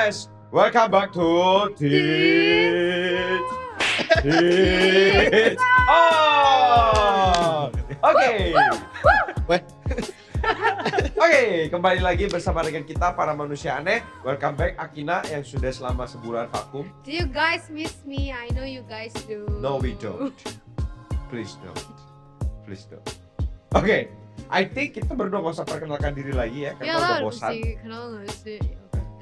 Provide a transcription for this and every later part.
guys, welcome back to Teach. Oh, oke. Oke, kembali lagi bersama dengan kita para manusia aneh. Welcome back Akina yang sudah selama sebulan vakum. Do you guys miss me? I know you guys do. No, we don't. Please don't. Please don't. Oke, I think kita berdua gak usah perkenalkan diri lagi ya, karena udah bosan. Kenal nggak sih?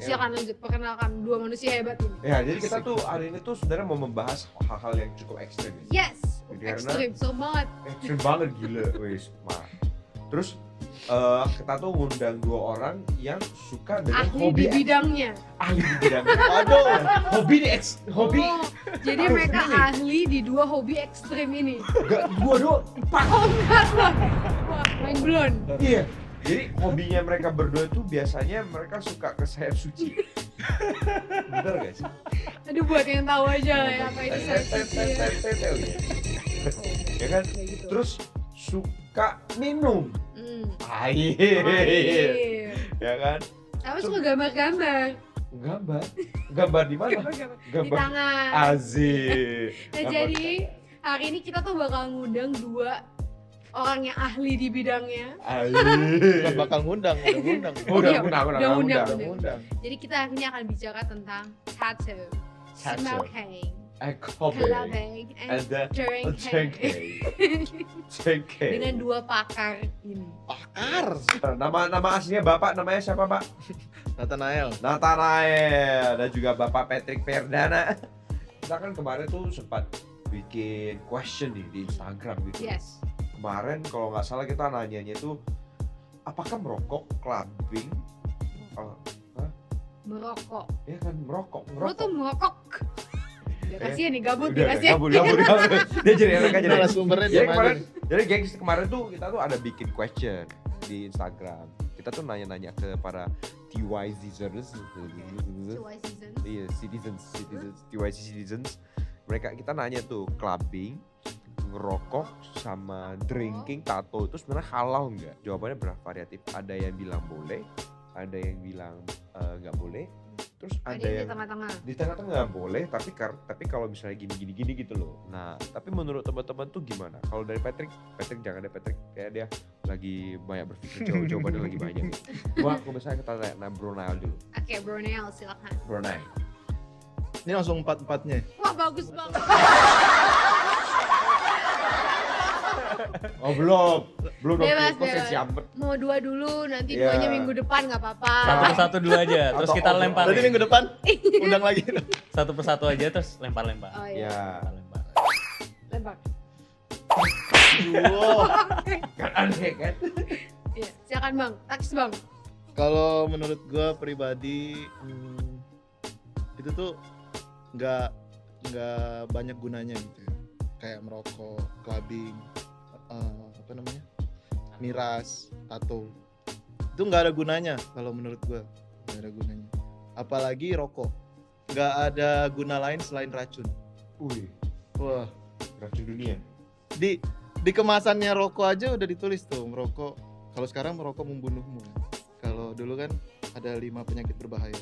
Silakan lanjut perkenalkan dua manusia hebat ini. Ya, jadi kita tuh hari ini tuh sebenarnya mau membahas hal-hal yang cukup ekstrim. Yes, Karena ekstrim, seru banget. ekstrim banget gila, wes. Terus kita tuh ngundang dua orang yang suka dengan Ahli hobi di bidangnya. ahli di bidang. Aduh, hobi nih hobi. Oh, jadi Harus mereka milih. ahli di dua hobi ekstrim ini. Enggak dua doang, empat. Oh enggak loh. Wah, mind blown. Iya. Jadi hobinya mereka berdua itu biasanya mereka suka ke sayap suci. Bener gak sih? Aduh, buat yang tahu aja lah ya apa itu saya suci. Ya kan? Kayak gitu. Terus suka minum. Air. Ya kan? Apa suka gambar-gambar? Gambar di mana? Di tangan. Aziz. Nah, jadi hari ini kita tuh bakal ngundang dua orang yang ahli di bidangnya. Bukan bakal ngundang. Udah Iya, undang. Jadi kita hari ini akan bicara tentang tattoo, smoking, Kopi. clubbing, and Ada drinking. Cengke. Dengan dua pakar ini. Pakar. Nama aslinya Bapak namanya siapa, Pak? Nathanael. Nathanael dan juga Bapak Patrick Perdana. Kita kan kemarin tuh sempat bikin question nih di Instagram gitu. Yes. Kemarin kalau nggak salah kita nanyanya itu apakah merokok, clubbing, Merokok. ya kan merokok. Lu tuh merokok. Udah kasihan nih, gabut nih Udah, kasihan. gabut. Dia jadi enak aja. Narasumbernya Jadi diam kemarin, aja. jadi gengs kemarin tuh kita tuh ada bikin question di Instagram. Kita tuh nanya-nanya ke para TYCers, iya citizens, TYC citizens. Kita nanya tuh clubbing, ngerokok sama drinking, tato itu sebenarnya halal nggak? Jawabannya bervariatif. Ada yang bilang boleh, ada yang bilang nggak boleh. Terus ada Di yang tengah-tengah. di tengah-tengah boleh, tapi kalau misalnya gini gitu loh. Nah, tapi menurut teman-teman tuh gimana? Kalau dari Patrick jangan deh, Patrick kayak dia lagi banyak berpikir, jawabannya lagi banyak. Gua misalnya kita tanya Bro Nail dulu. Oke, Brunel silakan. Bro Nail. Ini langsung empat-empatnya. Wah, bagus banget. Oh belum dong, Bebas, kok bebas. sensi amat. Mau dua dulu, nanti Iya. duanya minggu depan nggak apa-apa. Satu persatu dulu aja, terus Atau kita obrol. lempar. Berarti minggu depan undang lagi. Satu persatu aja terus lempar-lempar. Oh iya. Ya, Lempar. Lempar. Wow. kan aneh kan? Iya, silakan Bang. Takis Bang. Kalau menurut gua pribadi itu tuh nggak banyak gunanya gitu ya. Kayak merokok, clubbing, apa namanya, miras, tato. Itu nggak ada gunanya kalau menurut gua, nggak ada gunanya. Apalagi rokok, nggak ada guna lain selain racun. Wih, Wah, racun dunia. di kemasannya rokok aja udah ditulis tuh merokok. Kalau sekarang merokok membunuhmu. Kalau dulu kan ada 5 penyakit berbahaya.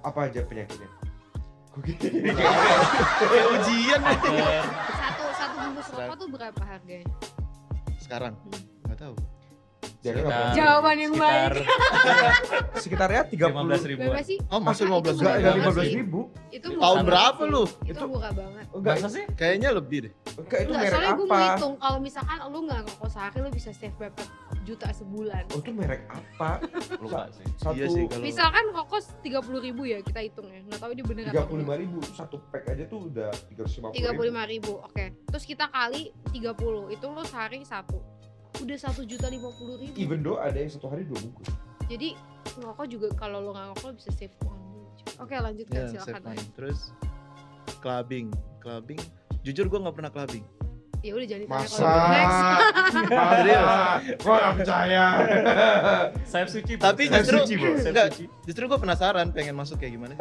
Apa aja penyakitnya? Kayak ujian aja. Satu bungkus rokok tuh berapa harganya? Sekarang nggak tahu. Jadi Sekitar- Jawaban yang sekitar sekitarnya 15 30 ribuan. Berapa sih? Oh, masuk 15 enggak, Berapa enggak sih? 15.000. Itu Tahun murah berapa banget lu? sih. Itu murah banget. Enggak, Masa sih? Kayaknya lebih deh. enggak itu Enggak, merek soalnya gue apa? mau hitung kalau misalkan lu nggak ngerokok sehari lu bisa save berapa juta sebulan. Oh, itu merek apa? Lupa sih. Satu Iya sih kalau Misalkan rokok 30.000 ya kita hitung ya. Nggak tahu ini bener atau enggak. 35.000 satu pack aja tuh udah 350.000. 35.000, oke. Terus kita kali 30, itu lo sehari satu. Udah 1.050.000. Even though ada yang satu hari 2 bungkus. Jadi ngerokok juga kalau lo nggak ngerokok bisa save uang dulu. Oke, lanjutkan ya, silakan. save money. Terus clubbing. Jujur gue nggak pernah clubbing. Ya udah jangan ditanya Masa? kalau next. Serius? Gua gak percaya. Sayap suci. Bro. Tapi Sayap justru suci, bro. Sayap enggak, suci. justru gue penasaran pengen masuk kayak gimana.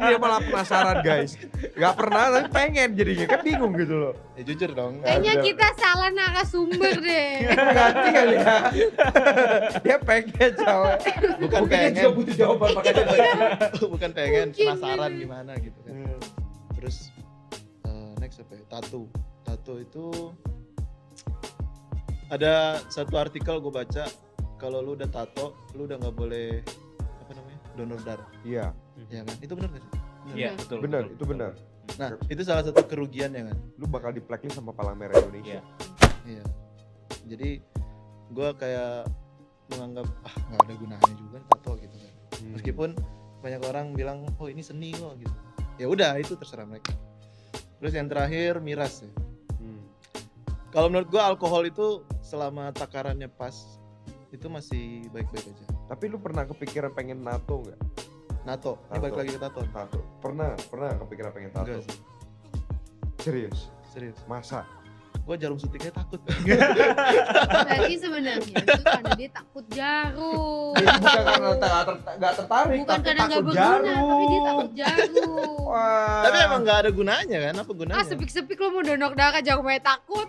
Ini dia malah penasaran guys. Gak pernah tapi pengen jadinya kan bingung gitu loh. Ya jujur dong. Kayaknya kita salah narasumber deh. Ganti kali ya. Dia pengen cewek. Bukan Mungkin dia pengen. juga butuh jawaban makanya dia Bukan pengen, Mungkin penasaran gitu. gimana gitu kan. Terus next apa ya? Tato itu ada satu artikel gue baca, kalau lu udah tato, lu udah nggak boleh apa namanya, donor darah, Iya, ya kan? Itu benar nggak sih? Benar. Iya, betul. benar, betul, itu benar. Nah, itu salah satu kerugian ya kan? Lu bakal di blacklist sama Palang Merah Indonesia. Iya. Iya. Jadi gue kayak menganggap nggak ada gunanya juga tato gitu kan. Meskipun banyak orang bilang oh ini seni kok gitu. Ya udah itu terserah mereka. Terus yang terakhir miras ya. Kalau menurut gua alkohol itu selama takarannya pas itu masih baik-baik aja. Tapi lu pernah kepikiran pengen nato nggak? Nato, ini Tato. balik lagi ke tato. Tato. Pernah kepikiran pengen tato? Enggak sih, Serius? serius. Masa? Gua jarum suntiknya takut. Berarti sebenarnya itu karena dia takut jarum. Bukan karena nggak tertarik, Bukan tapi karena nggak takut berguna, tapi dia jarum. takut jarum. Wah. Tapi emang nggak ada gunanya kan? Apa gunanya? Ah sepik-sepik lo mau donor darah jarumnya takut.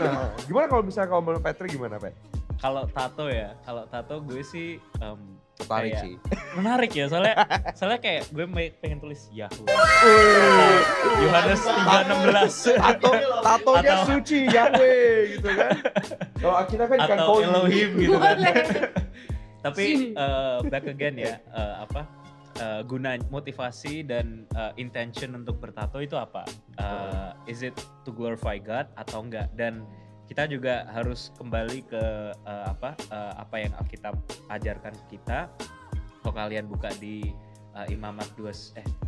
Nah, gimana kalau misalnya kalau menurut Petri gimana, Pet? Kalau tato ya, kalau tato gue sih Tertarik kayak sih. menarik ya, soalnya kayak gue pengen tulis Yahoo. Yohanes 3:16 Tatonya Atau- suci Yahweh gitu kan. Kalau kita kan ikan atau koi. Elohim gitu kan. Boleh. Tapi back again ya, guna motivasi dan intention untuk bertato itu apa? Is it to glorify God atau enggak? Dan kita juga harus kembali ke apa yang Alkitab ajarkan kita. Kalau kalian buka di Imamat 2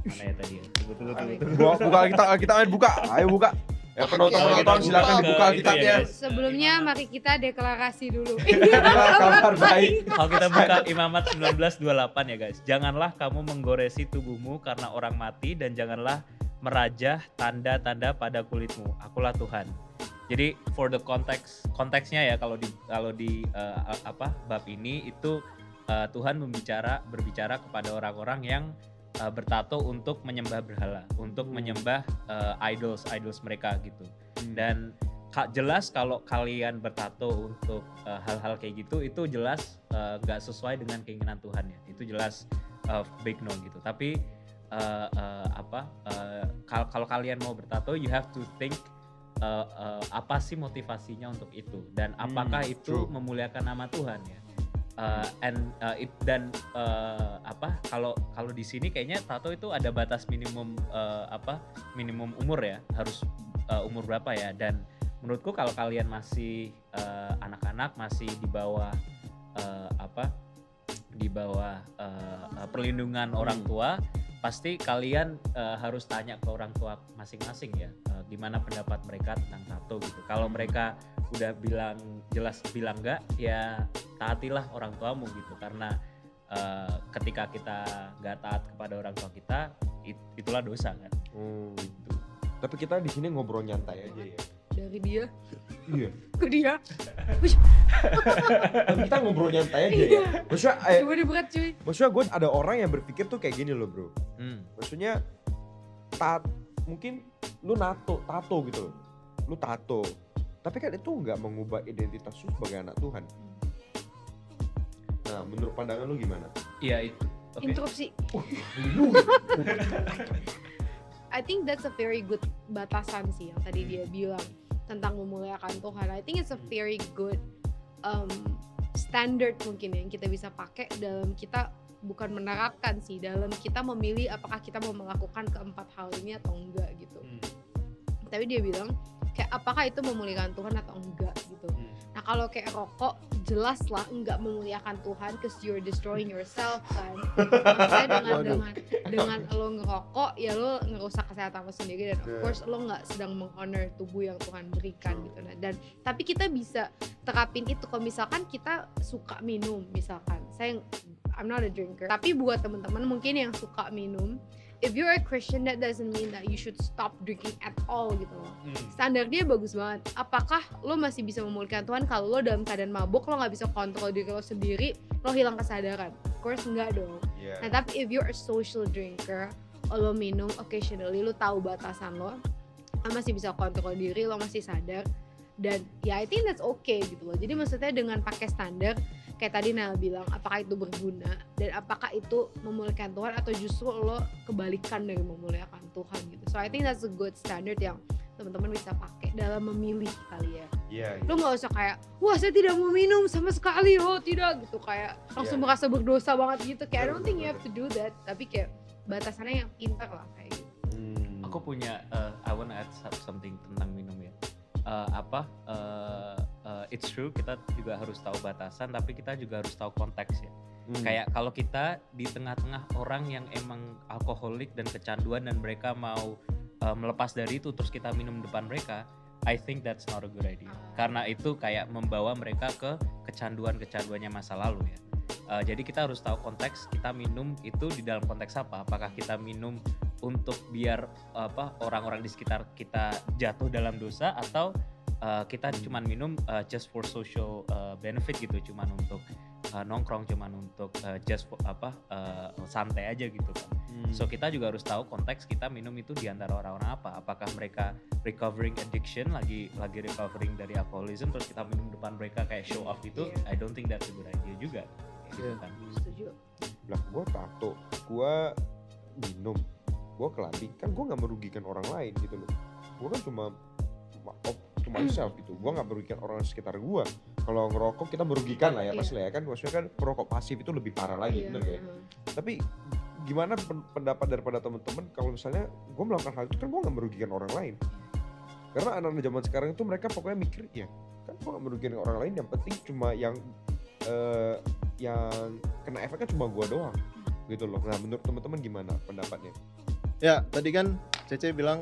mana ya tadi ya? Tunggu. Buka kita main buka. Ayo buka. Ya penonton silakan dibuka Itu ya, Alkitabnya. guys. Sebelumnya mari kita deklarasi dulu. Kabar baik. Kalau kita buka Imamat 19:28 ya guys. Janganlah kamu menggoresi tubuhmu karena orang mati dan janganlah merajah tanda-tanda pada kulitmu. Akulah Tuhan. Jadi for the konteksnya ya kalau di bab ini itu Tuhan berbicara kepada orang-orang yang bertato untuk menyembah berhala, untuk menyembah idols mereka gitu. Dan jelas kalau kalian bertato untuk hal-hal kayak gitu itu jelas nggak sesuai dengan keinginan Tuhan ya. Itu jelas big no gitu. Tapi kalau kalian mau bertato you have to think apa sih motivasinya untuk itu dan apakah itu true. memuliakan nama Tuhan ya. Kalau di sini kayaknya tato itu ada batas minimum minimum umur ya, harus umur berapa ya. Dan menurutku kalau kalian masih anak-anak, masih di bawah perlindungan orang tua, pasti kalian harus tanya ke orang tua masing-masing ya, gimana pendapat mereka tentang tato gitu. Kalau mereka udah jelas bilang enggak, ya taatilah orang tuamu gitu. Karena ketika kita nggak taat kepada orang tua kita, itulah dosa kan. Gitu. Tapi kita di sini ngobrol nyantai aja ya. Dari dia Iya. ke dia. Tapi kita ngobrol nyantai aja ya. Coba berat cuy. Maksudnya gue ada orang yang berpikir tuh kayak gini loh bro. Maksudnya mungkin lu tato gitu loh. Lu tato. Tapi kan itu nggak mengubah identitas lu sebagai anak Tuhan. Nah, menurut pandangan lu gimana? Iya itu. Oke. Interupsi. I think that's a very good batasan sih yang tadi dia bilang tentang memuliakan Tuhan. I think it's a very good standard mungkin yang kita bisa pakai dalam kita bukan menerapkan sih, dalam kita memilih apakah kita mau melakukan keempat hal ini atau enggak gitu. Tapi dia bilang kayak apakah itu memuliakan Tuhan atau enggak gitu. Nah kalau kayak rokok jelas lah enggak memuliakan Tuhan cause you're destroying yourself kan. Maksudnya dengan lo ngerokok ya lo ngerusak kesehatan lo sendiri dan of course lo nggak sedang menghonor tubuh yang Tuhan berikan gitu. Nah, dan tapi kita bisa terapin itu kalau misalkan kita suka minum misalkan. I'm not a drinker. Tapi buat teman-teman mungkin yang suka minum if you're a Christian, that doesn't mean that you should stop drinking at all gitu loh. Standarnya bagus banget. Apakah lo masih bisa memulihkan Tuhan kalau lo dalam keadaan mabuk, lo nggak bisa kontrol diri lo sendiri, lo hilang kesadaran? Of course enggak dong. Yeah. Nah tapi if you're a social drinker, lo minum occasionally, lo tahu batasan lo masih bisa kontrol diri, lo masih sadar, dan ya I think that's okay gitu loh. Jadi maksudnya dengan pakai standar kayak tadi Nel bilang, apakah itu berguna dan apakah itu memuliakan Tuhan atau justru lo kebalikan dari memuliakan Tuhan gitu. So I think that's a good standard yang teman-teman bisa pakai dalam memilih kali ya. Iya. Lo nggak usah kayak, wah saya tidak mau minum sama sekali, oh tidak gitu, kayak langsung merasa berdosa banget gitu. Kayak I don't think you have to do that, tapi kayak batasannya yang pintar lah kayak gitu. Aku punya I wanna add something tentang minum ya. It's true, kita juga harus tahu batasan, tapi kita juga harus tahu konteks ya. Kayak kalau kita di tengah-tengah orang yang emang alkoholik dan kecanduan dan mereka mau melepas dari itu terus kita minum depan mereka, I think that's not a good idea. Karena itu kayak membawa mereka ke kecanduannya masa lalu ya. Jadi kita harus tahu konteks kita minum itu di dalam konteks apa. Apakah kita minum untuk biar orang-orang di sekitar kita jatuh dalam dosa, atau kita cuman minum just for social benefit gitu, cuman untuk nongkrong, cuman untuk just for, santai aja gitu kan. So kita juga harus tahu konteks kita minum itu di antara orang-orang apa. Apakah mereka recovering addiction, lagi recovering dari alcoholism, terus kita minum depan mereka kayak show off gitu. I don't think that's a good idea juga. Gitu kan. Setuju. Lah gue tato, gue minum, gue kelabing, kan gue nggak merugikan orang lain gitu loh. Gue kan cuma myself gitu, gue nggak merugikan orang sekitar gue. Kalau ngerokok kita merugikan lah ya pasti lah ya kan. Maksudnya kan perokok pasif itu lebih parah lagi, bener ya. Tapi gimana pendapat daripada teman-teman kalau misalnya gue melakukan hal itu, kan gue nggak merugikan orang lain. Karena anak-anak zaman sekarang itu mereka pokoknya mikir ya kan gue nggak merugikan orang lain, yang penting cuma yang kena efeknya cuma gue doang gitu loh. Nah menurut teman-teman gimana pendapatnya? Ya tadi kan Cece bilang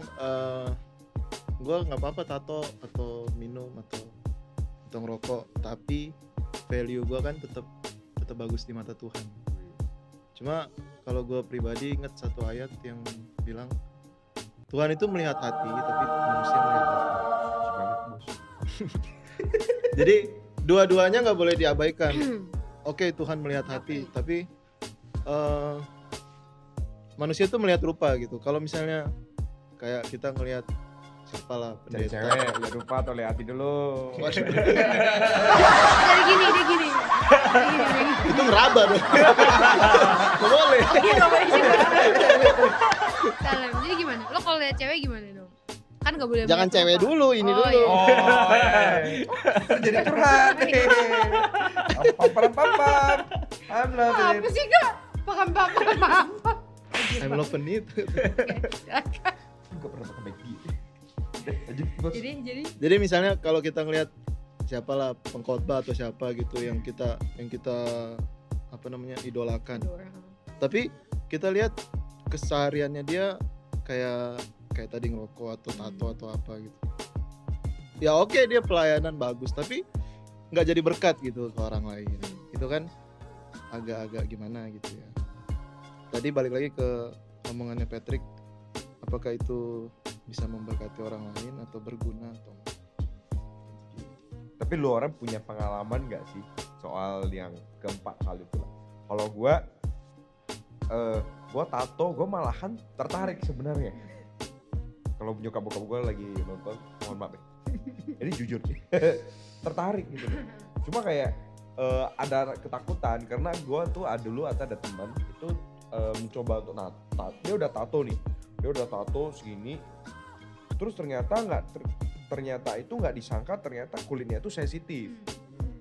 gue nggak apa-apa tato atau minum atau ngerokok, tapi value gue kan tetap bagus di mata Tuhan. Cuma kalau gue pribadi inget satu ayat yang bilang Tuhan itu melihat hati, tapi manusia melihat hati. Banget bos. Jadi dua-duanya nggak boleh diabaikan. Oke, Tuhan melihat hati, tapi manusia itu melihat rupa gitu. Kalau misalnya kayak kita ngelihat siapalah pendeta, cewek lihat rupa atau lihat hati dulu. Jadi gini, dia gini. itu ngeraba dong. Nggak boleh. Salam. Jadi gimana? Lo kalau lihat cewek gimana dong? Kan nggak boleh. Jangan cewek apa. dulu, ini dulu. Iya. Jadi curhat. Pam. Apa sih kak? Paham. I'm loving it. Gue pernah pakai McD. Jadi misalnya kalau kita ngelihat siapalah pengkhotbah atau siapa gitu yang kita apa namanya idolakan, tapi kita lihat kesehariannya dia kayak tadi ngerokok atau tato atau apa gitu. Ya oke, dia pelayanan bagus, tapi nggak jadi berkat gitu ke orang lain. Itu kan agak-agak gimana gitu ya. Tadi balik lagi ke omongannya Patrick, apakah itu bisa memberkati orang lain atau berguna atau enggak? Tapi lu orang punya pengalaman gak sih soal yang keempat hal itu lah? Kalau gue tato, gue malahan tertarik sebenarnya. Kalau nyokap bokap gue lagi nonton, mohon maaf ya. Ini jujur tertarik gitu loh. Cuma kayak ada ketakutan karena gue tuh dulu ada teman itu mencoba untuk dia udah tato segini, terus ternyata itu nggak disangka ternyata kulitnya itu sensitif.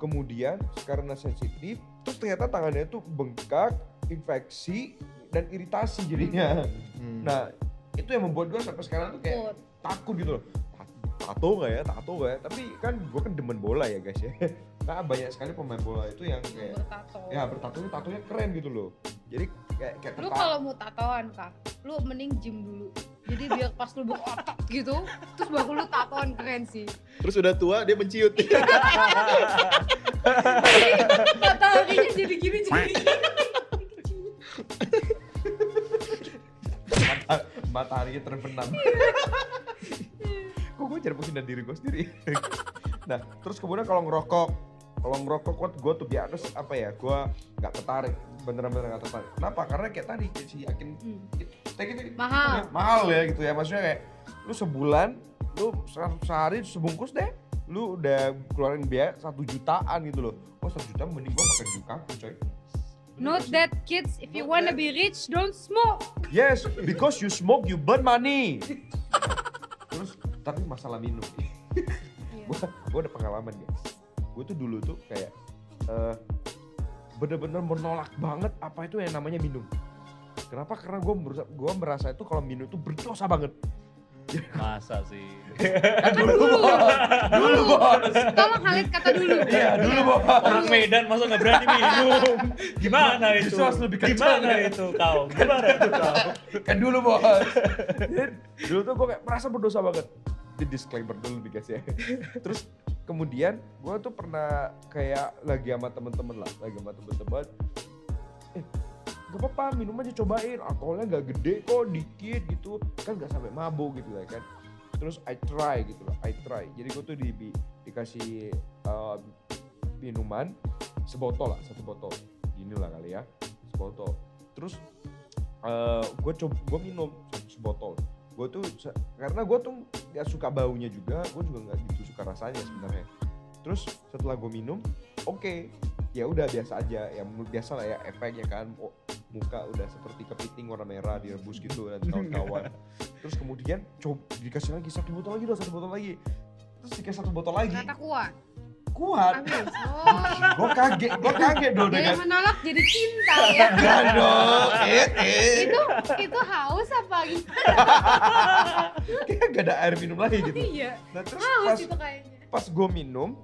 Kemudian karena sensitif, terus ternyata tangannya itu bengkak, infeksi dan iritasi jadinya. Nah itu yang membuat gue sampai sekarang tuh kayak takut gitu loh. Tato nggak ya? Tapi kan gue kan demen bola ya guys ya. Nah banyak sekali pemain bola itu yang kayak tatonya keren gitu loh. Jadi kayak lu kalau mau tatoan kak, lu mending gym dulu. Jadi biar pas lu berotot gitu, terus baru lu tatoan keren sih. Terus udah tua dia menciut. Tatoannya jadi gini. mataharinya terbenam. Kok gue jadi menghina diri gue sendiri. Nah, terus kemudian kalau ngerokok gue tuh biasa apa ya, gue nggak tertarik, bener-bener nggak tertarik. Kenapa? Karena kayak tadi si yakin mahal ya gitu ya, maksudnya kayak lu sebulan, lu sehari sebungkus deh, lu udah keluarin biaya 1 jutaan gitu loh. 1 juta mending gue makan juga coy. Note that kids, if you wanna be rich, don't smoke. Yes, because you smoke you burn money. Terus tapi masalah minum nih. Gue ada pengalaman guys. Gue tuh dulu tuh kayak bener-bener menolak banget apa itu yang namanya minum. Kenapa? Karena gue merasa itu kalau minum itu berdosa banget. Masa sih? Dulu bos. Tolong Khalid kata dulu. Iya dulu bos. Orang Medan masa nggak berani minum? Gimana itu? Justru harus lebih kencang. Gimana itu kau? Gimana itu kau? Kan dulu bos. Dulu tuh gue kayak merasa berdosa banget. Di disclaimer dulu nih guys ya. Terus kemudian gue tuh pernah kayak lagi sama temen-temen gak apa-apa minum aja, cobain, alkoholnya gak gede kok, dikit gitu kan, gak sampai mabuk gitu lah kan. Terus I try jadi gue tuh dikasih minuman sebotol gini lah kali ya, sebotol. Terus gue minum sebotol. Gue tuh karena gue tuh gak suka baunya juga, gue juga gak gitu suka rasanya sebenarnya. Terus setelah gue minum, oke, ya udah biasa aja, ya biasa lah ya efeknya kan, muka udah seperti kepiting warna merah direbus gitu dan kawan-kawan. Terus kemudian dikasih lagi satu botol lagi, terus dikasih 1 botol lagi. Ternyata kuat. Habis. Oh. Gue kaget dong Dari dengan menolak jadi cinta ya. enggak dong. Itu haus apa gimana? Kayak gak ada air minum lagi gitu. Iya. Nah terus Haus itu kayaknya. pas gue minum,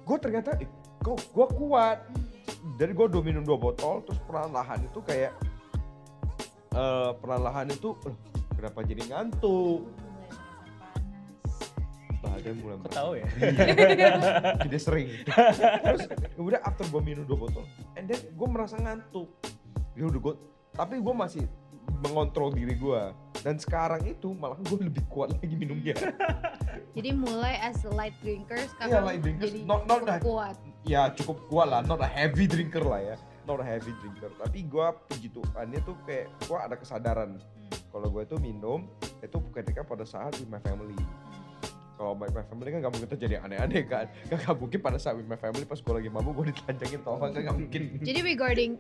gue ternyata gue kuat. Dari gue udah minum 2 botol, terus perlahan-lahan itu kayak kenapa jadi ngantuk? Badan mulai Kok tahu ya? Jadi sering. Terus kemudian after gue minum 2 botol, and then gue merasa ngantuk. Tapi gue masih mengontrol diri gue. Dan sekarang itu malah gue lebih kuat lagi minumnya. Jadi mulai as a light drinker Iya, sekarang light drinker, jadi not cukup kuat. Ya cukup kuat lah, not a heavy drinker lah ya. Not a heavy drinker. Tapi gue puji Tuhannya tuh kayak gue ada kesadaran. Kalau gue tuh minum, itu ketika pada saat with my family. Kalau my family kan gak mungkin terjadi aneh-aneh kan. Gak mungkin pada saat with my family pas gue lagi mabuk gue ditelanjangin tau kan, gak mungkin. Jadi regarding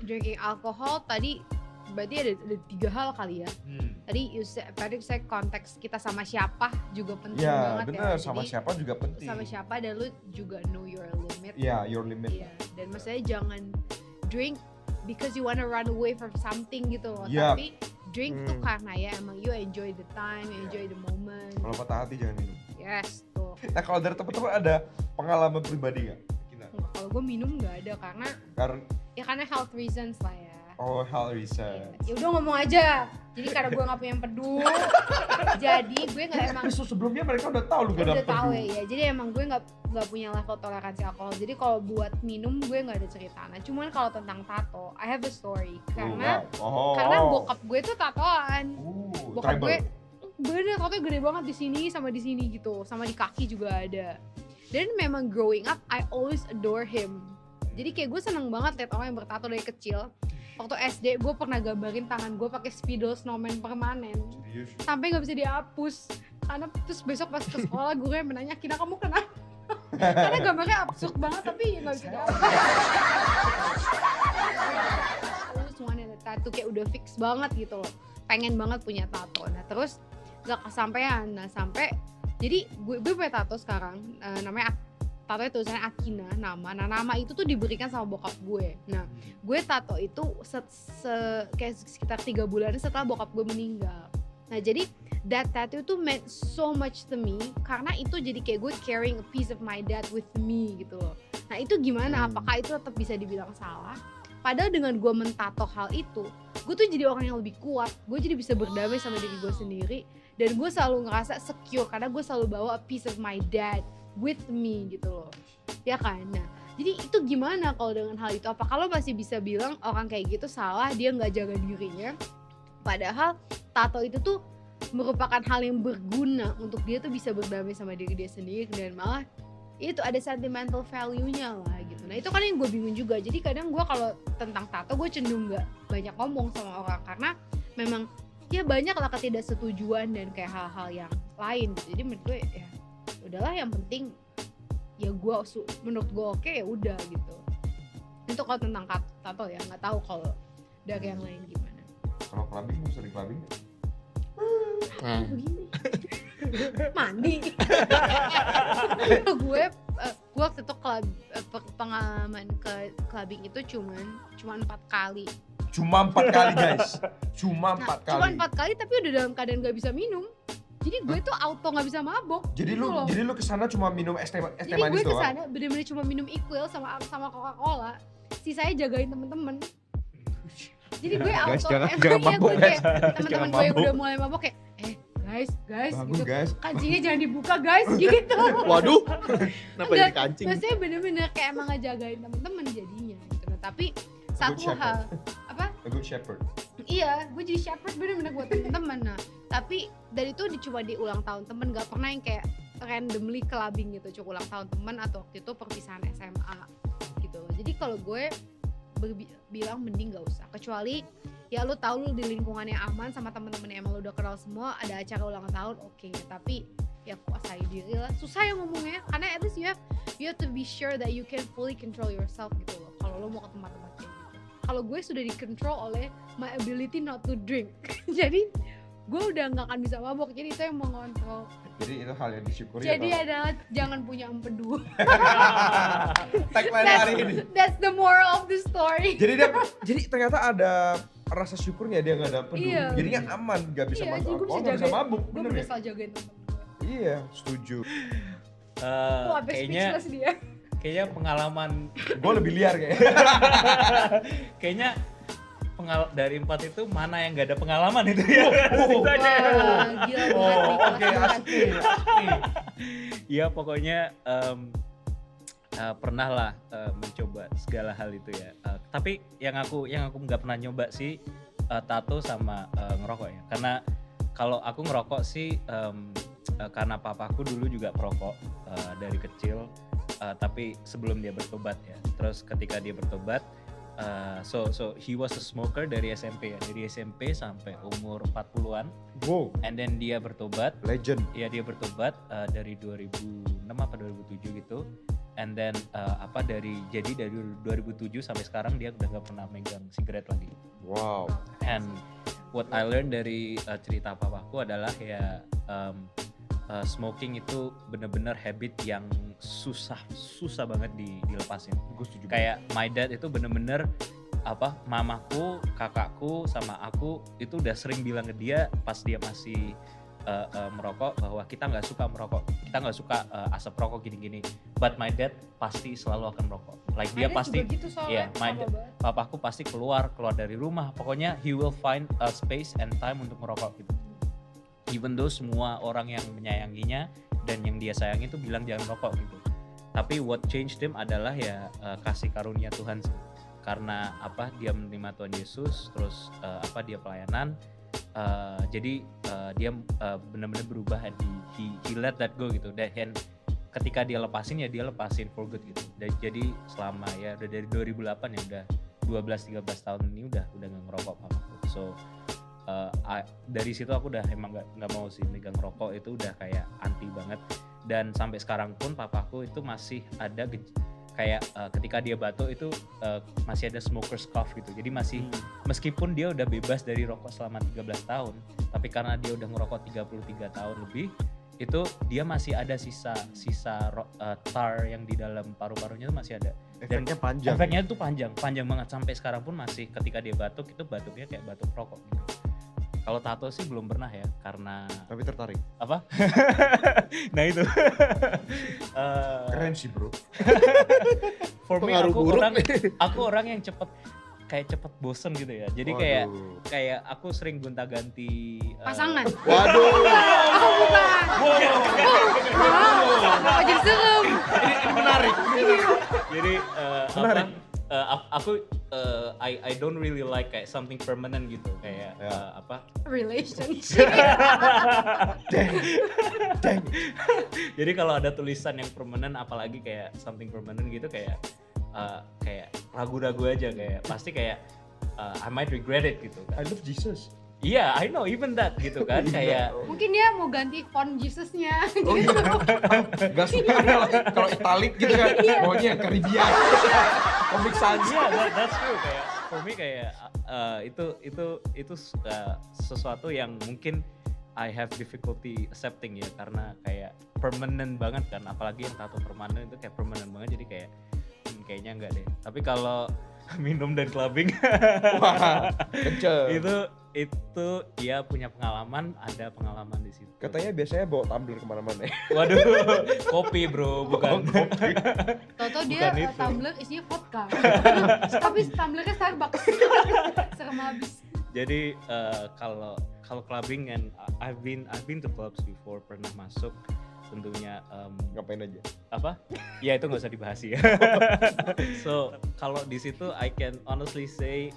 drinking alcohol tadi berarti ada 3 hal kali ya. Tadi Patrick saya konteks kita sama siapa juga penting Ya banget bener, ya. sama Jadi, siapa juga penting. sama siapa dan lu juga know your limit. Ya, your limit. Iya. Dan maksudnya jangan drink because you wanna run away from something gitu loh. Yap. Tapi drink tuh karena ya emang you enjoy the time, you enjoy the moment. Kalau patah hati jangan minum. Yes, tuh. Nah kalau dari teman-teman ada pengalaman pribadi nggak? Kalau gue minum nggak ada karena health reasons lah ya. Oh, hal reason. Ya udah ngomong aja. Jadi karena gue nggak punya empedu, jadi gue nggak emang Episode sebelumnya mereka udah tahu lu gak udah dapet tahu dulu. ya. Jadi emang gue nggak punya level toleransi alkohol. Jadi kalau buat minum gue nggak ada cerita. Nah cuman kalau tentang tato, I have a story karena bokap gue tuh tatoan. Bokap gue bener tatonya gede banget di sini sama di sini gitu, sama di kaki juga ada. Dan memang growing up, I always adore him. Jadi kayak gue seneng banget liat orang yang bertato dari kecil. Waktu SD gue pernah gambarin tangan gue pakai spidol snowman permanen. Serius? Sampai nggak bisa dihapus. Karena terus besok pas ke sekolah gue yang menanya, Kina kamu kenapa? Karena gambarnya absurd banget tapi nggak bisa dihapus. Terus wanita tato kayak udah fix banget gitu loh. Pengen banget punya tato. Nah terus gak kesampaian. Nah sampai jadi gue punya tato sekarang. Namanya tato tulisannya Akina nama. Nah nama itu tuh diberikan sama bokap gue. Nah gue tato itu kayak sekitar 3 bulan setelah bokap gue meninggal. Nah jadi that tattoo tuh meant so much to me karena itu jadi kayak gue carrying a piece of my dad with me gitu loh. Nah itu gimana? Apakah itu tetap bisa dibilang salah? Padahal dengan gue mentato hal itu, gue tuh jadi orang yang lebih kuat. Gue jadi bisa berdamai sama diri gue sendiri. Dan gue selalu ngerasa secure karena gue selalu bawa a piece of my dad with me gitu loh. Ya kan? Nah jadi itu gimana kalau dengan hal itu? Apakah lo masih bisa bilang orang kayak gitu salah, dia gak jaga dirinya? Padahal tato itu tuh merupakan hal yang berguna untuk dia tuh bisa berdamai sama diri dia sendiri, dan malah itu ada sentimental value-nya lah gitu. Nah itu kan yang gue bingung juga. Jadi kadang gue kalau tentang tato gue cenderung gak banyak ngomong sama orang, karena memang ya banyak lah ketidaksetujuan dan kayak hal-hal yang lain gitu. Jadi menurut gue ya udahlah, yang penting ya gue menurut gue oke ya udah gitu. Itu kalau tentang tato ya, nggak tahu kalau dari yang lain gimana. Kalau clubbing, sering clubbing nggak? Begini mandi. gue waktu itu pengalaman ke clubbing itu cuma 4 kali. Cuma 4 kali guys, cuma 4 kali. Cuma 4 kali tapi udah dalam keadaan gak bisa minum. Jadi gue tuh auto gak bisa mabok. Jadi gitu lu kesana cuma minum es teh Jadi manis gue doang? kesana bener-bener cuma minum Equil sama Coca-Cola. Sisanya jagain temen-temen. Jadi gue Guys, auto jangan mabuk, gue guys. kayak temen-temen Jangan gue yang mabuk. udah mulai mabok kayak guys Bangun gitu. guys. Kancingnya jangan dibuka guys gitu. Waduh, kenapa Enggak, jadi kancing? Maksudnya bener-bener kayak emang ngejagain temen-temen jadinya gitu. Nah, tapi satu shepherd. hal apa? A good shepherd. Iya, gue jadi shepherd bener-bener buat temen-temen. Nah, tapi dari itu cuma di ulang tahun temen, gak pernah yang kayak randomly clubbing gitu. Cuma ulang tahun temen atau waktu itu perpisahan SMA gitu. Jadi kalau gue bilang mending gak usah, kecuali ya lu tahu lu di lingkungan yang aman sama temen-temen yang emang lu udah kenal semua, ada acara ulang tahun oke. Tapi ya kuasai diri lah. Susah ya ngomongnya, karena at least you have to be sure that you can fully control yourself gitu loh kalau lu mau ke tempat-tempat kayak gitu. Kalau gue sudah dikontrol oleh my ability not to drink. Jadi gue udah gak akan bisa mabok, jadi itu yang mengontrol. Jadi itu hal yang disyukuri. Jadi adalah jangan punya empedu. tagline hari ini. That's the moral of the story. Jadi ternyata ada rasa syukurnya dia nggak ada empedu. Iya. Jadinya aman, nggak bisa Iya, mabuk, jadi gue bisa nggak bisa jagain- mabuk, Gue bener ya? bisa jagain temen gue. Iya, setuju. Wah, sampai Kayaknya speechless dia. pengalaman Gue lebih liar kayaknya. kayaknya dari 4 itu mana yang gak ada pengalaman itu ya. Itu aja ya. Wah, gila banget nih. Oke, asli. Ya pokoknya pernah lah mencoba segala hal itu ya. Tapi yang aku nggak pernah nyoba sih tato sama ngerokok ya. Karena kalau aku ngerokok sih karena papaku dulu juga perokok dari kecil. Tapi sebelum dia bertobat ya. Terus ketika dia bertobat, so he was a smoker dari SMP ya. Dari SMP sampai umur 40-an. Wow, And then dia bertobat. legend. Ya dia bertobat dari 2006 apa 2007 gitu. And then dari 2007 sampai sekarang dia udah nggak pernah megang sigaret lagi. Wow. And what I learned dari cerita papaku adalah ya smoking itu bener-bener habit yang susah banget dilepasin. Gue setuju. Kayak my dad itu bener-bener mamaku, kakakku sama aku itu udah sering bilang ke dia pas dia masih merokok bahwa kita nggak suka merokok, kita nggak suka asap rokok gini-gini. But my dad pasti selalu akan merokok. Like dia pasti, gitu soalnya, papaku pasti keluar dari rumah. Pokoknya he will find a space and time untuk merokok gitu. Even though semua orang yang menyayanginya dan yang dia sayangi itu bilang jangan rokok gitu. Tapi what changed him adalah ya kasih karunia Tuhan sih. Karena dia menerima Tuhan Yesus, terus dia pelayanan. Jadi dia benar-benar berubah, and he let that go gitu. Dan ketika dia lepasin ya dia lepasin for good gitu. Jadi selama ya udah dari 2008 ya udah 12-13 tahun ini udah nggak ngerokok papaku. So dari situ aku udah emang nggak mau sih megang rokok, itu udah kayak anti banget. Dan sampai sekarang pun papaku itu masih ada kayak ketika dia batuk itu masih ada smoker's cough gitu. Jadi masih meskipun dia udah bebas dari rokok selama 13 tahun, tapi karena dia udah ngerokok 33 tahun lebih, itu dia masih ada sisa tar yang di dalam paru-parunya itu masih ada. Dan Efeknya panjang. efeknya itu panjang banget, sampai sekarang pun masih ketika dia batuk itu batuknya kayak batuk rokok gitu. Kalau tato sih belum pernah ya, karena Tapi tertarik. apa? Nah itu. Keren sih bro. For me Pengaruh buruk aku orang yang cepet bosen gitu ya. Jadi kayak aku sering gonta-ganti pasangan. Waduh. Aku bukan. Kenapa jadi serem? Ini menarik. Jadi Menarik. aku I don't really like kayak something permanent gitu kayak Ya. apa? Relationship. Jadi kalau ada tulisan yang permanent apalagi kayak something permanent gitu kayak ragu-ragu aja kayak pasti kayak I might regret it gitu I kan. love Jesus. Iya, I know even that gitu kan kayak Mungkin dia mau ganti font Jesus-nya. Oh iya. Gak suka kalau italic gitu kan. Maunya yang Caribbean. Komik sans. yeah, that's true kayak for me kayak itu sesuatu yang mungkin I have difficulty accepting ya karena kayak permanent banget kan apalagi yang tato permanen itu kayak permanent banget jadi kayak kayaknya enggak deh. Tapi kalau minum dan clubbing Wah, kenceng. itu dia punya pengalaman, ada pengalaman di situ. Katanya biasanya bawa tumbler kemana-mana ya. Waduh, kopi bro, bukan. Toto dia Bukan itu. tumbler isinya vodka. Tapi tumblernya Starbucks. Serem habis. Jadi kalau clubbing and I've been to clubs before, pernah masuk tentunya Ngapain aja? apa? Ya itu nggak usah dibahas ya. So kalau di situ I can honestly say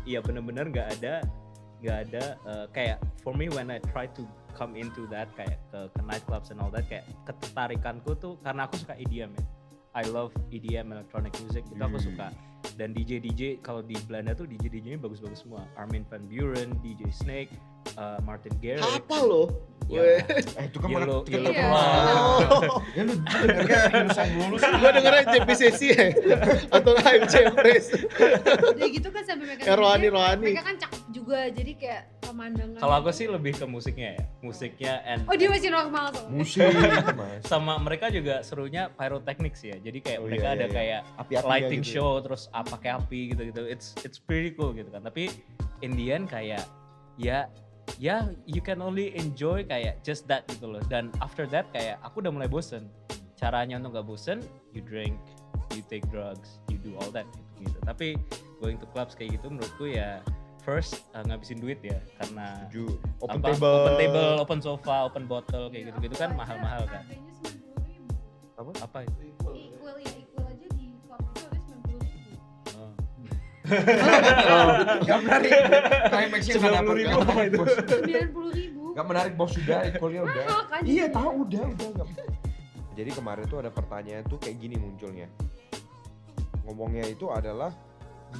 ya benar-benar nggak ada kayak for me when I try to come into that kayak ke nightclubs and all that kayak ketertarikanku tuh karena aku suka EDM ya. I love EDM electronic music itu aku suka dan DJ kalau di Belanda tuh DJ-nya bagus-bagus semua. Armin van Buuren, DJ Snake, Martin Garrix. Apa lo? Ya, Itu kan Yellow terkenal. Oh, Ya lu dengernya Indonesia dulu sih. gue dengernya JP Sesi ya, atau AMC Press. Udah gitu kan sampai mereka Rohani. mereka kan cakep juga jadi kayak pemandangan. Kalau aku sih lebih ke musiknya ya, musiknya and Oh dia masih normal tuh. Musik, Mas. sama mereka juga serunya pyrotechnics ya. Jadi kayak Oh, mereka iya, ada iya. kayak Api-apinya lighting gitu. show terus pakai api gitu-gitu. It's pretty cool gitu kan. Tapi in the end kayak ya you can only enjoy kayak just that gitu loh. Dan after that kayak aku udah mulai bosen. Caranya untuk gak bosen, you drink, you take drugs, you do all that gitu. Tapi going to clubs kayak gitu menurutku ya first ngabisin duit ya karena Setuju. Open apa, table. open table, open sofa, open bottle kayak gitu-gitu kan mahal-mahal kan. Harganya 90.000. Apa itu? Equal aja di club itu harus 90.000. Oh. Gak menarik. Climaxnya nggak dapet. 90.000 Gak menarik bos. 90.000. Gak menarik bos sudah. Equalnya udah. Mahal kan? Iya tahu udah. Gak. Jadi kemarin tuh ada pertanyaan tuh kayak gini munculnya. Ngomongnya itu adalah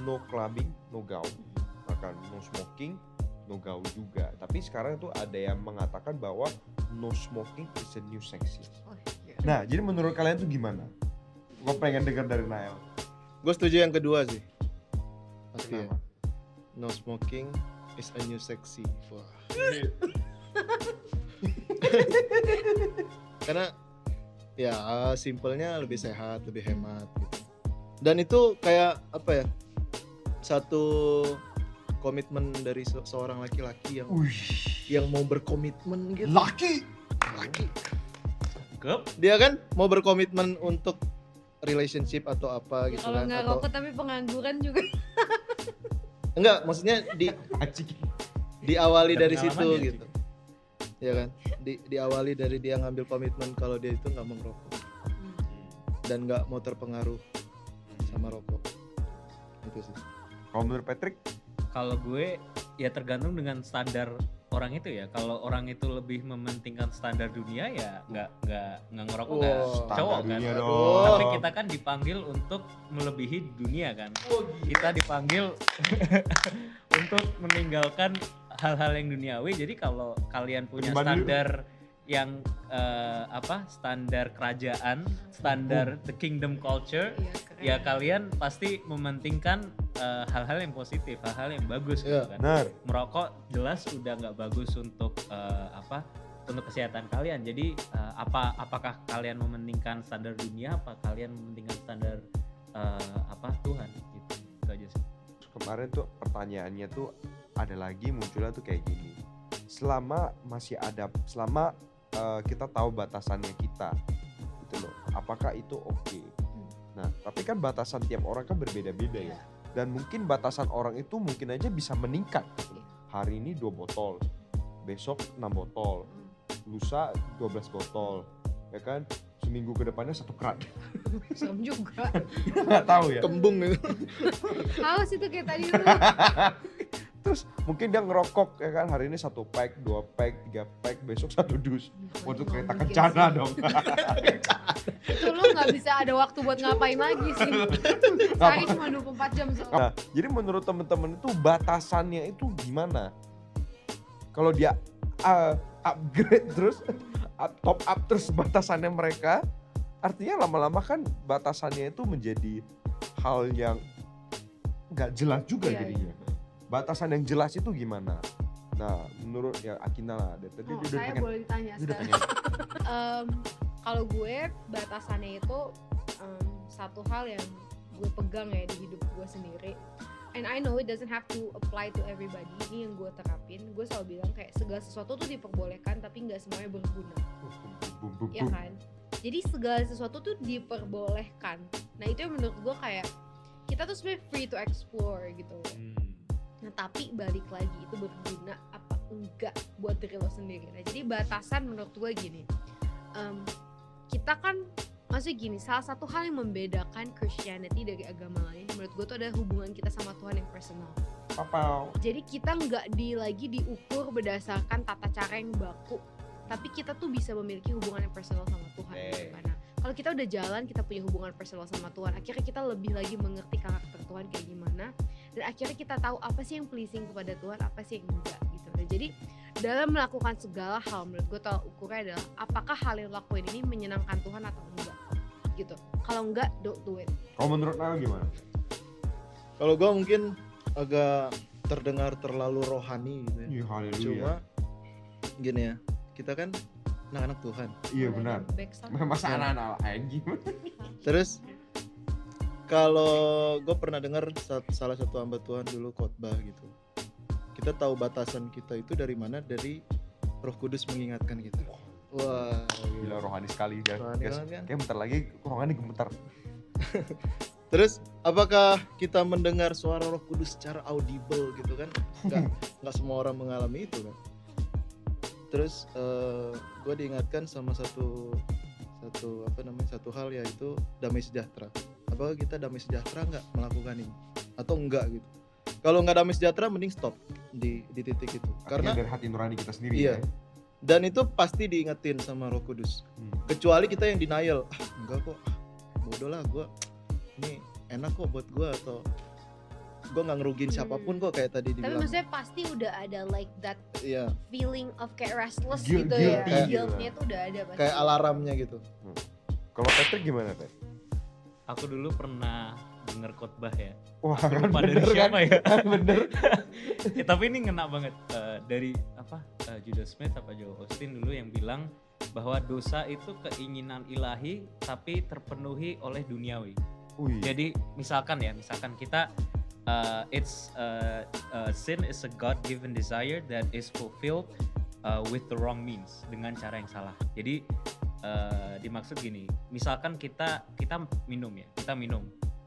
no clubbing, no gaul. Bahkan no smoking, no gaul juga. Tapi sekarang tuh ada yang mengatakan bahwa no smoking is a new sexy. Oh, iya. Nah, jadi menurut kalian tuh gimana? Gue pengen dengar dari Nael. Gue setuju yang kedua sih. Pasti ya. Kenapa? No smoking is a new sexy. Wah. Karena ya simpelnya lebih sehat, lebih hemat gitu. Dan itu kayak apa ya? Satu komitmen dari seorang laki-laki yang mau berkomitmen gitu. Laki. Cakep. Dia kan mau berkomitmen untuk relationship atau apa gitu Kalau kan, nggak atau rokok tapi pengangguran juga. enggak, maksudnya Acik. diawali Ada dari situ pengalaman ya, gitu. Ya kan? Diawali dari dia ngambil komitmen kalau dia itu nggak mau ngerokok dan nggak mau terpengaruh sama rokok. Itu sih. Kalau menurut Patrick, Kalau gue ya tergantung dengan standar orang itu ya. Kalau orang itu lebih mementingkan standar dunia ya nggak ngerokok nggak Wow. cowok Standar kan. dunia Aduh. dong. Tapi kita kan dipanggil untuk melebihi dunia kan. Kita dipanggil untuk meninggalkan hal-hal yang duniawi. Jadi kalau kalian punya Beriman dulu. standar yang standar kerajaan, standar the kingdom culture, Iya, keren. ya kalian pasti mementingkan hal-hal yang positif, hal-hal yang bagus gitu Iya. kan. benar. Merokok jelas udah nggak bagus untuk untuk kesehatan kalian. Jadi apakah kalian mementingkan standar dunia, apa kalian mementingkan standar Tuhan gitu. Itu aja sih. Kemarin tuh pertanyaannya tuh ada lagi munculnya tuh kayak gini. Selama kita tahu batasannya kita, gitu loh. Apakah itu oke? Nah, tapi kan batasan tiap orang kan berbeda-beda ya. Dan mungkin batasan orang itu mungkin aja bisa meningkat gitu loh. Hari ini 2 botol, besok 6 botol, lusa 12 botol, ya kan? seminggu ke depannya 1 kerat. Serem juga. Nggak tahu ya. Kembung gitu. Haus itu kayak tadi tuh. Terus mungkin dia ngerokok ya kan, hari ini 1 pack, 2 pack, 3 pack, besok 1 dus. Waduh, kereta Nggak mungkin kencana sih. dong. Itu lu nggak bisa ada waktu buat ngapain lagi sih. Sehari cuma 24 jam soalnya. Nah, jadi menurut teman-teman itu batasannya itu gimana? Kalau dia upgrade terus, top up terus batasannya mereka, artinya lama-lama kan batasannya itu menjadi hal yang nggak jelas juga Iya, jadinya. Batasan yang jelas itu gimana? Nah, menurut ya Akina lah. Tadi Oh, dia udah saya pengen, boleh ditanya dia udah sekarang. pengen. Kalau gue batasannya itu satu hal yang gue pegang ya di hidup gue sendiri. And I know it doesn't have to apply to everybody. Ini yang gue terapin. Gue selalu bilang kayak segala sesuatu tuh diperbolehkan tapi nggak semuanya berguna. Bum, bum, Ya bum. kan? Jadi segala sesuatu tuh diperbolehkan. Nah itu yang menurut gue kayak kita tuh sebenarnya free to explore gitu. Nah tapi balik lagi itu berguna apa enggak buat diri lo sendiri. Nah jadi batasan menurut gue gini, kita kan maksudnya gini, salah satu hal yang membedakan Christianity dari agama lain menurut gue tuh ada hubungan kita sama Tuhan yang personal. Papau. Jadi kita nggak lagi diukur berdasarkan tata cara yang baku, tapi kita tuh bisa memiliki hubungan yang personal sama Tuhan. Gitu kan. Nah, kalau kita udah jalan, kita punya hubungan personal sama Tuhan, akhirnya kita lebih lagi mengerti karakter Tuhan kayak gimana, dan akhirnya kita tahu apa sih yang pleasing kepada Tuhan, apa sih yang enggak gitu. Nah, jadi dalam melakukan segala hal menurut gue tolak ukurnya adalah apakah hal yang lo lakuin ini menyenangkan Tuhan atau enggak gitu. Kalau enggak, don't do it. Kalau menurut Nel gimana? Kalau gue mungkin agak terdengar terlalu rohani gitu ya. Iya, haleluya. Cuma gini ya, kita kan anak-anak Tuhan. Iya Boleh benar. backsound? Masa anak-anak lain gimana? Terus kalau gue pernah dengar salah satu hamba Tuhan dulu khotbah gitu. Kita tahu batasan kita itu dari mana? Dari Roh Kudus mengingatkan kita. Wah, Gila rohani sekali guys. Rohani Guys, banget kan? kayak bentar lagi rohani gemetar. Terus apakah kita mendengar suara Roh Kudus secara audible gitu kan? Nggak semua orang mengalami itu kan. Terus gue diingatkan sama satu hal yaitu damai sejahtera. Apakah kita damai sejahtera nggak melakukan ini atau enggak gitu? Kalau nggak damai sejahtera mending stop di titik itu. Artinya Karena dari hati nurani kita sendiri iya. ya. Dan itu pasti diingetin sama Roh Kudus. Kecuali kita yang denial, enggak kok, bodoh lah gue, ini enak kok buat gue, atau gue nggak ngerugiin siapapun kok kayak tadi Tapi dibilang. maksudnya pasti udah ada like that Iya, feeling of kayak restless Guilty gitu ya. gitu Guilt-nya lah. tuh udah ada pasti. kayak alarmnya gitu. Kalau Patrick gimana Pat? Aku dulu pernah denger khotbah ya. Wah Aku kan lupa dari bener kan? siapa ya. Bener. Ya, tapi ini ngena banget dari Judas Smith apa Joe Austin dulu yang bilang bahwa dosa itu keinginan ilahi tapi terpenuhi oleh duniawi. Wih. Jadi misalkan kita sin is a God-given desire that is fulfilled with the wrong means, dengan cara yang salah. Jadi dimaksud gini, misalkan kita minum,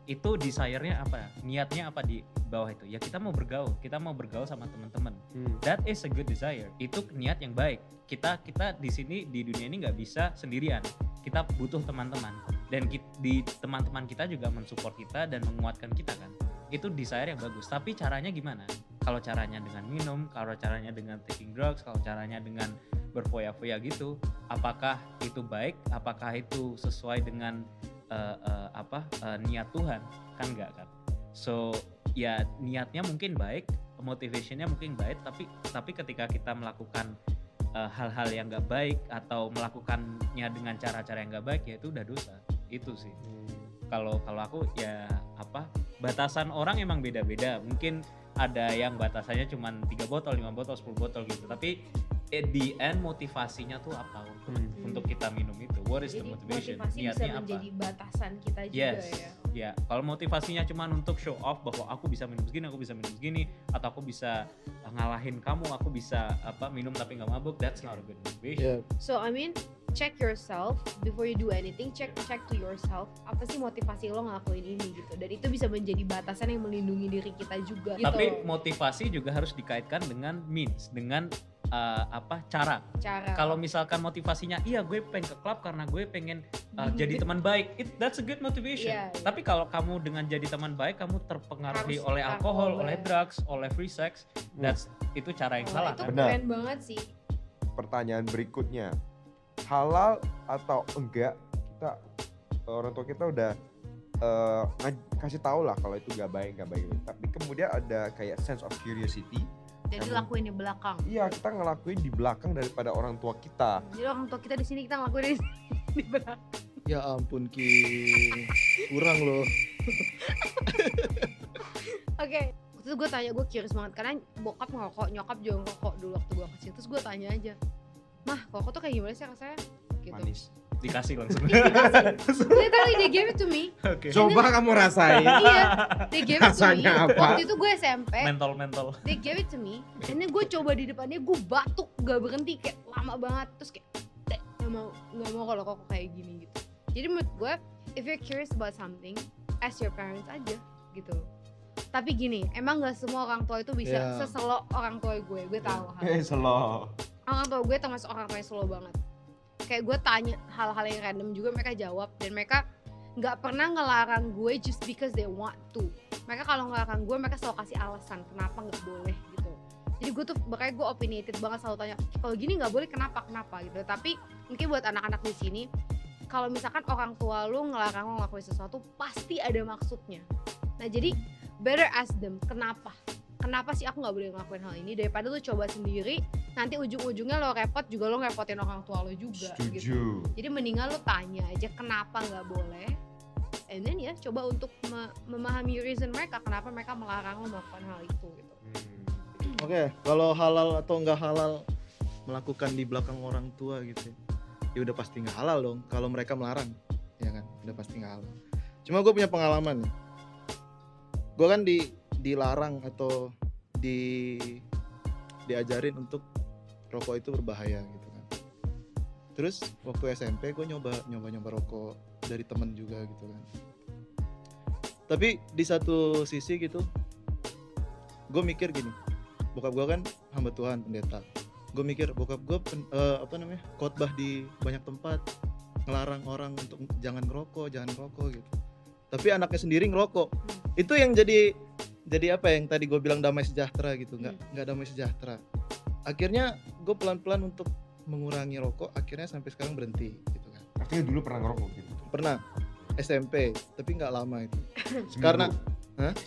itu desire-nya apa? Niatnya apa di bawah itu? Ya kita mau bergaul sama teman-teman. That is a good desire. Itu niat yang baik. Kita di sini di dunia ini nggak bisa sendirian. Kita butuh teman-teman. Dan di teman-teman kita juga mensupport kita dan menguatkan kita kan. Itu desire yang bagus. Tapi caranya gimana? Kalau caranya dengan minum, kalau caranya dengan taking drugs, kalau caranya dengan berfoya-foya gitu, apakah itu baik? Apakah itu sesuai dengan niat Tuhan? Kan enggak kan. So ya niatnya mungkin baik, motivationnya mungkin baik, tapi ketika kita melakukan hal-hal yang enggak baik atau melakukannya dengan cara-cara yang enggak baik, ya itu udah dosa. Itu sih. Kalau aku ya batasan orang emang beda-beda. Mungkin ada yang batasannya cuma 3 botol, 5 botol, 10 botol gitu. Tapi at the end motivasinya tuh apa untuk kita minum itu? What is the Jadi motivation? motivasi bisa Niatnya apa? menjadi batasan kita juga Yes. ya. Ya, kalau motivasinya cuma untuk show off bahwa aku bisa minum segini, atau aku bisa ngalahin kamu, aku bisa minum tapi nggak mabuk, that's not a good motivation. Iya. So I mean, check yourself before you do anything. Check to yourself. Apa sih motivasi lo ngelakuin ini gitu? Dan itu bisa menjadi batasan yang melindungi diri kita juga. Tapi gitu. motivasi juga harus dikaitkan dengan means, dengan cara. Cara. Kalau misalkan motivasinya, iya gue pengen ke klub karena gue pengen jadi teman baik, that's a good motivation. Iya. Tapi kalau kamu dengan jadi teman baik, kamu terpengaruhi Harus oleh alkohol, alkohol, oleh ya. drugs, oleh free sex, itu cara yang salah Itu kan? Benar. keren banget sih. Pertanyaan berikutnya, halal atau enggak, kita orang tua kita udah kasih tahu lah kalau itu nggak baik. Tapi kemudian ada kayak sense of curiosity. Jadi lakuin di belakang. Iya, kita ngelakuin di belakang daripada orang tua kita. Jadi orang tua kita di sini, kita ngelakuin di belakang. Ya ampun Ki, kurang loh. Oke. Terus gue tanya, gue curious banget karena bokap ngerokok, nyokap juga ngerokok dulu waktu gue kecil. Terus gue tanya aja, mah rokok tuh kayak gimana sih rasanya? Gitu. Manis. Dikasih langsung. Literally they gave it to me. Oke. Coba kamu rasain. Iya, they gave it to me. Rasanya apa? Waktu itu gue SMP, Mental. they gave it to me. And then gue coba di depannya, gue batuk gak berhenti kayak lama banget. Terus kayak nggak mau kalau rokok kayak gini gitu. Jadi menurut gue, if you're curious about something, ask your parents aja gitu. Tapi gini, emang gak semua orang tua itu bisa Yeah. seselo orang tua gue tahu hal. Slow. Orang tua gue termasuk orang tua yang slow banget. Kayak gue tanya hal-hal yang random juga mereka jawab, dan mereka nggak pernah ngelarang gue just because they want to. Mereka kalau ngelarang gue, mereka selalu kasih alasan kenapa nggak boleh gitu. Jadi gue tuh makanya gue opinionated banget, selalu tanya kalau gini nggak boleh kenapa gitu. Tapi mungkin buat anak-anak di sini, kalau misalkan orang tua lu ngelarang lu ngelakuin sesuatu, pasti ada maksudnya. Nah jadi better ask them kenapa sih aku nggak boleh ngelakuin hal ini, daripada lu coba sendiri nanti ujung-ujungnya lo repot juga, lo ngerepotin orang tua lo juga. Setuju. Gitu. Jadi mendingan lo tanya aja kenapa nggak boleh, and then ya coba untuk memahami reason mereka kenapa mereka melarang lo melakukan hal itu gitu. Oke, kalau halal atau nggak halal melakukan di belakang orang tua gitu, ya udah pasti nggak halal dong. Kalau mereka melarang, ya kan, udah pasti nggak halal. Cuma gue punya pengalaman nih. Gue kan dilarang atau diajarin untuk rokok itu berbahaya gitu kan. Terus waktu SMP gue nyoba rokok dari temen juga gitu kan. Tapi di satu sisi gitu, gue mikir gini, bokap gue kan hamba Tuhan, pendeta. Gue mikir bokap gue khotbah di banyak tempat, ngelarang orang untuk jangan ngerokok gitu. Tapi anaknya sendiri ngerokok. Itu yang jadi apa yang tadi gue bilang damai sejahtera gitu, nggak damai sejahtera. Akhirnya gue pelan-pelan untuk mengurangi rokok, akhirnya sampai sekarang berhenti gitu kan. Akhirnya dulu pernah ngerokok gitu. Pernah SMP, tapi nggak lama itu. Seminggu. Karena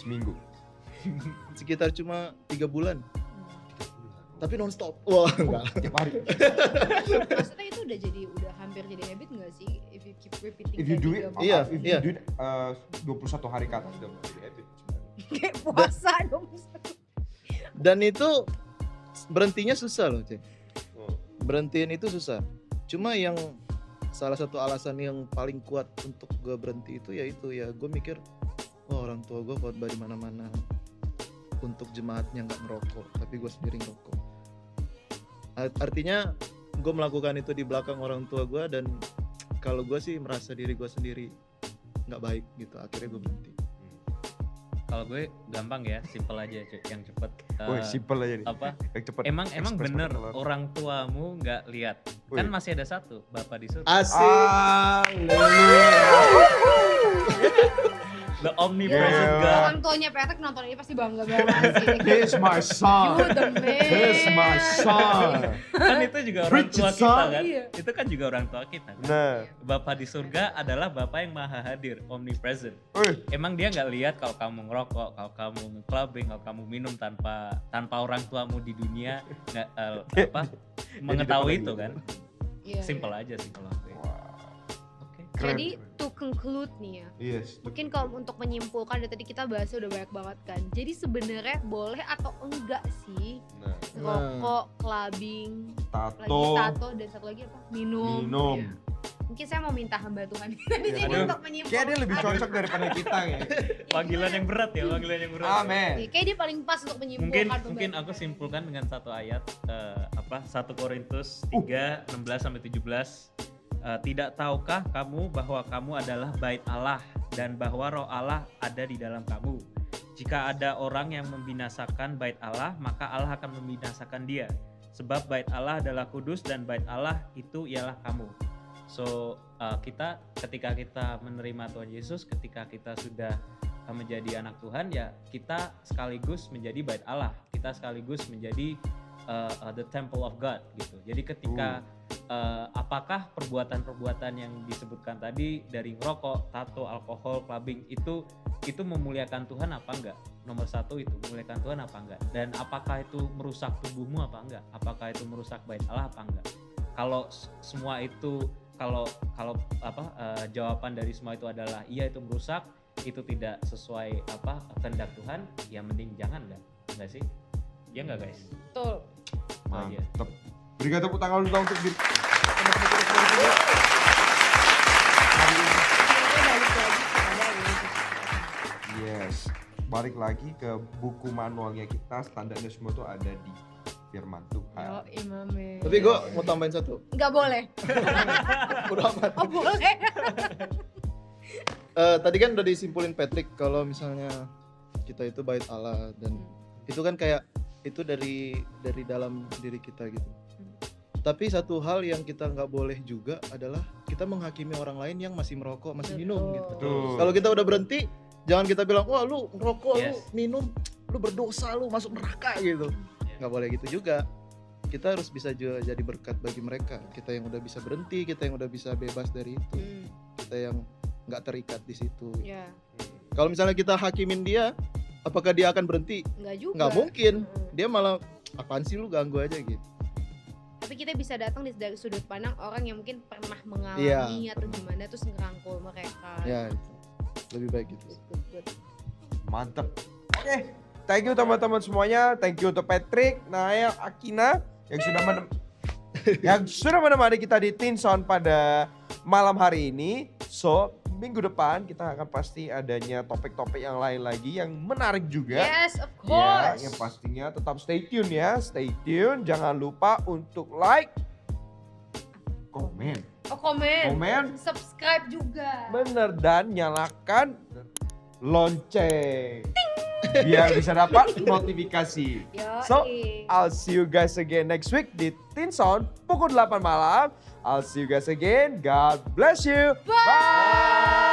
Seminggu. sekitar cuma 3 bulan. Tapi non stop. Wah, enggak. Tiap hari. Maksudnya itu udah hampir jadi habit nggak sih? If you keep repeating. If you do it, Iya, if iya. you do it 21 hari ke atas udah jadi habit sebenarnya. Kayak puasa dong. Dan itu berhentinya susah loh, Cek. Oh. Berhentiin itu susah. Cuma yang salah satu alasan yang paling kuat untuk gue berhenti itu ya gue mikir, wah orang tua gue khotbah di mana-mana untuk jemaatnya nggak ngerokok, tapi gue sendiri ngerokok. Artinya gue melakukan itu di belakang orang tua gue, dan kalau gue sih merasa diri gue sendiri nggak baik gitu, akhirnya gue berhenti. Kalau gue gampang ya, simple aja cuy, yang cepet. Wih, simple aja nih. Apa? Yang cepet. Emang Express bener pakai telur. orang tuamu nggak lihat. Wih. Kan masih ada satu, Bapak di surga. Asik. The omnipresent Yeah. God. Orang tuanya Patrick nonton ini pasti bangga banget sih. This is my son. You the man. This is my son. Kan itu juga orang Preach tua it, kita son. kan. Iya. Itu kan juga orang tua kita kan. Nah, Bapak di surga adalah Bapak yang maha hadir, omnipresent. wih, Emang dia nggak lihat kalau kamu ngerokok, kalau kamu nge-clubbing, kalau kamu minum tanpa orang tuamu di dunia nggak mengetahui depan itu lagi. kan. Iya, Simple iya. aja sih kalau aku. ya. wah, Oke. keren. Jadi to conclude nih ya. Yes. Mungkin kalau untuk menyimpulkan dari tadi kita bahasnya udah banyak banget kan. Jadi sebenarnya boleh atau enggak sih Nah, rokok, clubbing, lagi tato. tato, dan satu lagi apa? Minum. Minum. Ya. Mungkin saya mau minta hamba Tuhan di sini aduh. untuk menyimpulkan. Kayak dia lebih cocok daripada kita ya. Panggilan yang berat ya, panggilan yang berat. Amin. Kayak dia paling pas untuk menyimpulkan. Mungkin aku pembahasan. simpulkan dengan satu ayat 1 Korintus 3 16 sampai 17. Tidak tahukah kamu bahwa kamu adalah bait Allah dan bahwa roh Allah ada di dalam kamu? Jika ada orang yang membinasakan bait Allah, maka Allah akan membinasakan dia. sebab bait Allah adalah kudus dan bait Allah itu ialah kamu. So ketika kita menerima Tuhan Yesus, ketika kita sudah menjadi anak Tuhan, ya kita sekaligus menjadi bait Allah, kita sekaligus menjadi the temple of God gitu. Jadi ketika apakah perbuatan-perbuatan yang disebutkan tadi dari ngerokok, tato, alkohol, clubbing itu memuliakan Tuhan apa enggak? Nomor satu itu memuliakan Tuhan apa enggak? Dan apakah itu merusak tubuhmu apa enggak? Apakah itu merusak bait Allah apa enggak? Kalau semua itu jawaban dari semua itu adalah iya itu merusak, itu tidak sesuai kehendak Tuhan, ya mending jangan enggak sih? Ya enggak guys? Betul. Mantap. Berikan tepuk tangan dulu untuk Balik lagi kepada Yesus. Yes. Balik lagi ke buku manualnya kita, standarnya semua tuh ada di firman Tuhan. Yo, imame. Tapi gue mau tambahin satu. Nggak boleh. Bodo amat. Oh boleh. Tadi kan udah disimpulin Patrick kalau misalnya kita itu bait Allah dan itu kan kayak itu dari dalam diri kita gitu. Tapi satu hal yang kita nggak boleh juga adalah kita menghakimi orang lain yang masih merokok, masih minum gitu. Betul. Kalau kita udah berhenti, jangan kita bilang, wah lu ngerokok, Yes. lu minum, lu berdosa, lu masuk neraka gitu. Nggak boleh gitu juga. Kita harus bisa juga jadi berkat bagi mereka. Kita yang udah bisa berhenti, kita yang udah bisa bebas dari itu, kita yang nggak terikat di situ. Ya, Kalau misalnya kita hakimin dia, apakah dia akan berhenti? nggak juga. Nggak mungkin. Mm-mm. Dia malah apaan sih lu ganggu aja gitu. Tapi kita bisa datang dari sudut pandang orang yang mungkin pernah mengalami Iya. atau gimana terus ngerangkul mereka. Ya itu. Lebih baik gitu. Good. Mantap. Oke. Thank you teman-teman semuanya. Thank you untuk Patrick, Nael, Akina yang sudah menemani kita di Teen Sound pada malam hari ini. So, minggu depan kita akan pasti adanya topik-topik yang lain lagi yang menarik juga. Yes, of Ya, course. yang pastinya tetap stay tune ya. Stay tune. Jangan lupa untuk like, komen, Oh, komen. komen, Subscribe juga. bener, dan nyalakan lonceng biar bisa dapat notifikasi. Yoi. So, I'll see you guys again next week di Teen Sound pukul 8 malam. I'll see you guys again. God bless you. Bye.